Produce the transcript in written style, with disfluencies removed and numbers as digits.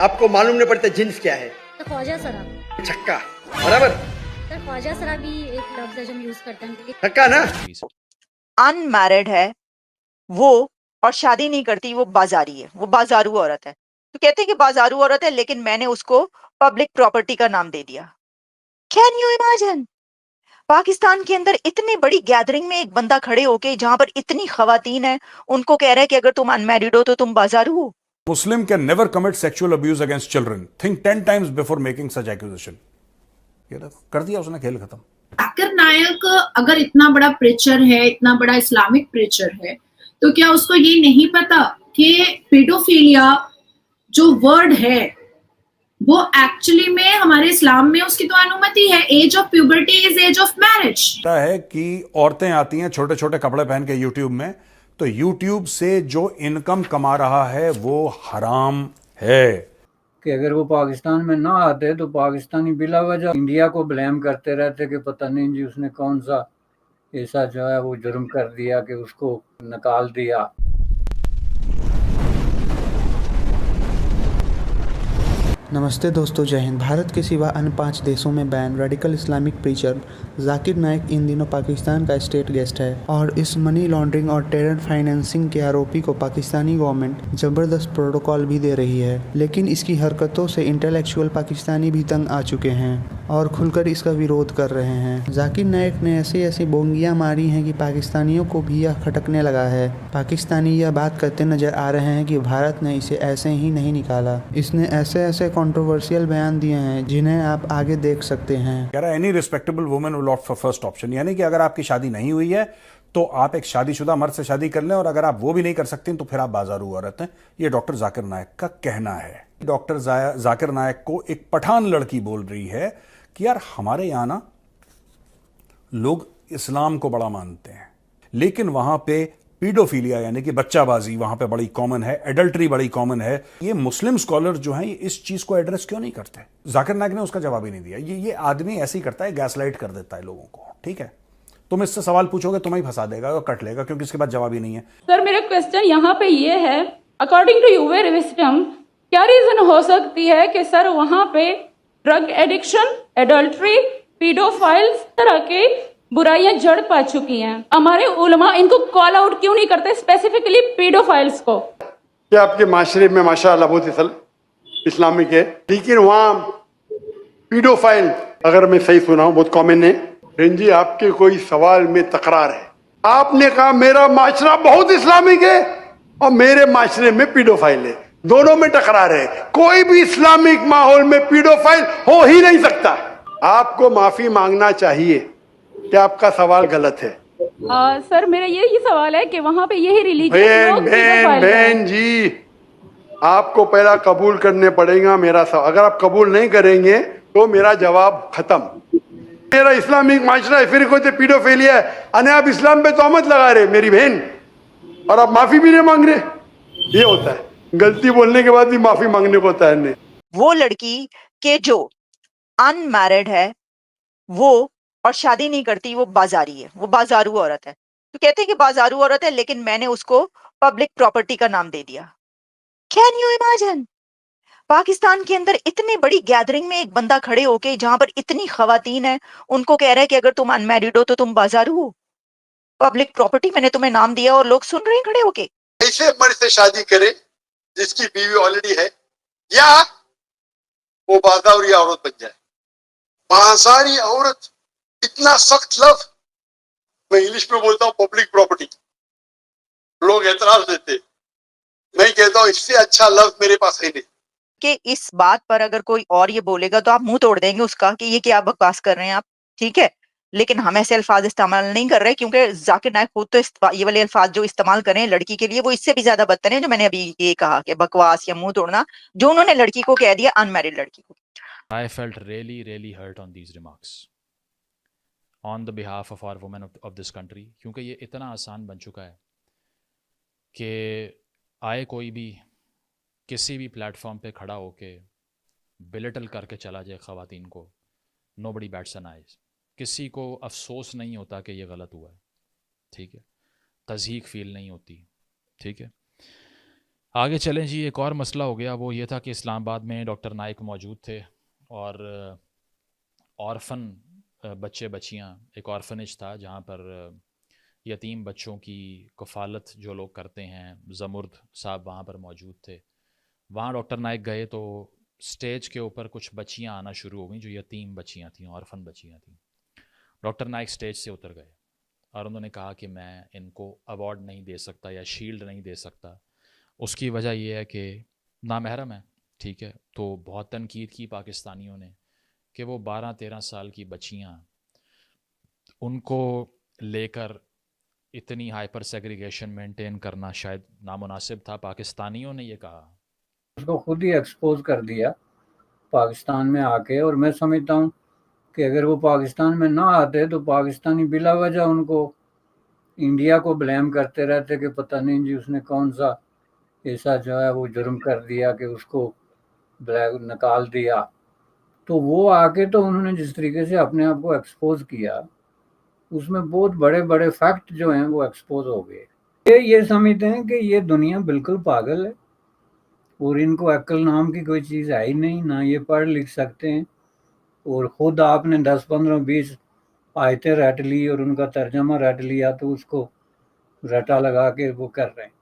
आपको मालूम नहीं पड़ता जिन्स क्या है? तो ख्वाजा शराब। छक्का, बराबर। सर ख्वाजा शराब भी एक लफ्ज है जो हम यूज करते हैं क्योंकि छक्का ना? अनमैरिड है वो और शादी नहीं करती, वो बाजारी है, वो बाजारू औरत है। तो कहते हैं कि बाजारू औरत है, लेकिन मैंने उसको पब्लिक प्रॉपर्टी का नाम दे दिया। Can you imagine? पाकिस्तान के अंदर इतनी बड़ी गैदरिंग में एक बंदा खड़े होके, जहां पर इतनी खवातीन है, उनको कह रहा है कि अगर तुम अनमैरिड हो तो तुम बाजारू हो। Muslim can never commit sexual abuse against children. Think 10 times before making such accusation. ये कर दिया उसने, खेल खत्म। जाकिर नायक अगर इतना बड़ा प्रीचर है, इतना बड़ा इस्लामिक प्रीचर है, तो क्या उसको ये नहीं पता कि पेडोफिलिया जो वर्ड है वो एक्चुअली में हमारे इस्लाम में उसकी तो अनुमति है। Age of puberty is age of marriage. है कि औरतें आती हैं छोटे छोटे कपड़े पहन के यूट्यूब में, तो यूट्यूब से जो इनकम कमा रहा है वो हराम है। कि अगर वो पाकिस्तान में ना आते तो पाकिस्तानी बिला वजह इंडिया को ब्लेम करते रहते कि पता नहीं जी उसने कौन सा ऐसा जो है वो जुर्म कर दिया कि उसको निकाल दिया। नमस्ते दोस्तों, जय हिंद। भारत के सिवा अन्य 5 देशों में ban radical Islamic preacher Zakir Naik इन दिनों पाकिस्तान का स्टेट गेस्ट है और इस मनी लॉन्ड्रिंग और टेरर फाइनेंसिंग के आरोपी को पाकिस्तानी गवर्नमेंट जबरदस्त प्रोटोकॉल भी दे रही है। लेकिन इसकी हरकतों से इंटेलेक्चुअल पाकिस्तानी भी तंग आ चुके हैं और खुलकर इसका विरोध कर रहे हैं। जाकिर नाइक ने ऐसी ऐसी बोंगियां मारी हैं कि पाकिस्तानियों को भी यह खटकने लगा है। पाकिस्तानी यह बात करते नजर आ रहे हैं कि भारत ने इसे ऐसे ही नहीं निकाला। इसने ऐसे ऐसे कंट्रोवर्शियल बयान दिए हैं जिन्हें आप आगे देख सकते हैं। कह रहा है any respectable women will opt for first option, यानी कि अगर आपकी शादी नहीं हुई है तो आप एक शादीशुदा मर्द से शादी कर लें, और अगर आप वो भी नहीं कर सकती तो फिर आप बाजारू औरत हैं। ये डॉक्टर जाकिर नायक का कहना है। डॉक्टर जाकिर नायक को एक पठान लड़की बोल रही है कि यार हमारे यहां ना लोग इस्लाम को बड़ा मानते हैं, लेकिन वहां पे पीडोफिलिया यानी कि बच्चाबाजी वहां पे बड़ी कॉमन है, एडल्ट्री बड़ी कॉमन है। ये मुस्लिम स्कॉलर जो हैं ये इस चीज को एड्रेस क्यों नहीं करते? जाकिर नायक ने उसका जवाब ही नहीं दिया। ये आदमी ऐसे ही करता है, गैसलाइट कर देता है लोगों को। ठीक है, तुम इससे सवाल पूछोगे तुम्हें ही फंसा देगा और कट लेगा, क्योंकि इसके बाद जवाब ही नहीं है। सर मेरा क्वेश्चन यहाँ पे ये है, अकॉर्डिंग टू यूवर विजडम क्या रीजन हो सकती है कि सर वहाँ पे ड्रग एडिक्शन, एडल्ट्री, पीडोफाइल्स तरह के बुराइयां जड़ पा चुकी हैं। हमारे उलमा इनको कॉल आउट क्यों नहीं करते, स्पेसिफिकली पीडोफाइल्स को? क्या आपके माशरे में माशाअल्लाह बहुत इस्लामिक है, लेकिन वहाँ पीडोफाइल, अगर मैं सही सुना हूँ, बहुत कॉमन है। बहन जी, आपके कोई सवाल में तकरार है। आपने कहा मेरा माशरा बहुत इस्लामिक है और मेरे माशरे में पीडोफाइल है, दोनों में टकरार है। कोई भी इस्लामिक माहौल में पीडोफाइल हो ही नहीं सकता। आपको माफी मांगना चाहिए कि आपका सवाल गलत है। सर मेरा यही सवाल है कि वहाँ पे यही रिलीजियस लोग बहन जी, आपको पहला कबूल करने पड़ेगा मेरा सवाल। अगर आप कबूल नहीं करेंगे तो मेरा जवाब खत्म। मेरा इस्लामिक माशरा है, फिर कोई पीडोफिलिया है, अने आप इस्लाम पे तोहमत लगा रहे मेरी बहन, और आप माफी भी नहीं मांग रहे। ये होता है, गलती बोलने के बाद भी माफी मांगने को होता है। वो लड़की के जो अनमैरिड है वो और शादी नहीं करती, वो बाजारी है, वो बाजारू औरत है। तो कहते हैं कि बाजारू औरत है, लेकिन मैंने उसको पब्लिक प्रॉपर्टी का नाम दे दिया। Can you imagine? पाकिस्तान के अंदर इतनी बड़ी गैदरिंग में एक बंदा खड़े होके, जहां पर इतनी खवातीन है, उनको कह रहा है कि अगर तुम अनमैरिड हो तो तुम बाजारू हो। पब्लिक प्रॉपर्टी मैंने तुम्हें नाम दिया और लोग सुन रहे हैं खड़े होके। ऐसे मर्द से शादी करे जिसकी बीवी ऑलरेडी है, या वो बाजारी औरत बन जाए। बाजारी औरत, इतना सख्त लफ्ज, मैं इंग्लिश में बोलता हूँ पब्लिक प्रॉपर्टी, लोग एतराज देते। मैं कहता हूँ इससे अच्छा लफ्ज मेरे पास है नहीं। कि इस बात पर अगर कोई और ये बोलेगा तो आप मुंह तोड़ देंगे उसका कि ये क्या बकवास कर रहे हैं आप। ठीक है, लेकिन हम ऐसे अल्फाज इस्तेमाल नहीं कर रहे, क्योंकि जाकिर नाइक खुद तो ये वाले अल्फाज जो इस्तेमाल कर रहे हैं लड़की के लिए, वो इससे भी ज्यादा बदतर हैं जो मैंने अभी ये कहा कि बकवास या मुंह तोड़ना, जो उन्होंने लड़की को कह दिया, अनमैरिड लड़की को। I felt really hurt on these remarks on the behalf of our women of this country, क्योंकि ये इतना आसान बन चुका है कि आए कोई भी किसी भी प्लेटफॉर्म पे खड़ा होके बिलिटल करके चला जाए ख़वातीन को। Nobody bats an eyes. किसी को अफसोस नहीं होता कि ये गलत हुआ है, ठीक है, तज़हीक फील नहीं होती, ठीक है। आगे चलें जी, एक और मसला हो गया, वो ये था कि इस्लामाबाद में डॉक्टर नाइक मौजूद थे और ऑर्फन बच्चे बच्चियां, एक ऑर्फनेज था जहाँ पर यतीम बच्चों की कफ़ालत जो लोग करते हैं, ज़मुर्द साहब वहाँ पर मौजूद थे। वहाँ डॉक्टर नाइक गए तो स्टेज के ऊपर कुछ बच्चियाँ आना शुरू हो गई जो यतीम बच्चियाँ थीं, ऑर्फन बच्चियाँ थीं। डॉक्टर नाइक स्टेज से उतर गए और उन्होंने कहा कि मैं इनको अवार्ड नहीं दे सकता या शील्ड नहीं दे सकता। उसकी वजह यह है कि नामहरम है, ठीक है। तो बहुत तनकीद की पाकिस्तानियों ने कि वो 12-13 साल की बच्चियाँ, उनको लेकर इतनी हाइपर सेग्रीगेशन मेंटेन करना शायद नामुनासिब था। पाकिस्तानियों ने ये कहा, उसको खुद ही एक्सपोज कर दिया पाकिस्तान में आके। और मैं समझता हूँ कि अगर वो पाकिस्तान में ना आते तो पाकिस्तानी बिला वजह उनको इंडिया को ब्लेम करते रहते कि पता नहीं जी उसने कौन सा ऐसा जो है वो जुर्म कर दिया कि उसको ब्लैक निकाल दिया। तो वो आके तो उन्होंने जिस तरीके से अपने आप को एक्सपोज किया, उसमें बहुत बड़े बड़े फैक्ट जो हैं वो एक्सपोज हो गए। ये समझते हैं कि ये दुनिया बिल्कुल पागल है और इनको अक्ल नाम की कोई चीज़ है ही नहीं, ना ये पढ़ लिख सकते हैं। और ख़ुद आपने 10, 15, 20 आयतें रट ली और उनका तर्जमा रट लिया तो उसको रटा लगा के वो कर रहे हैं।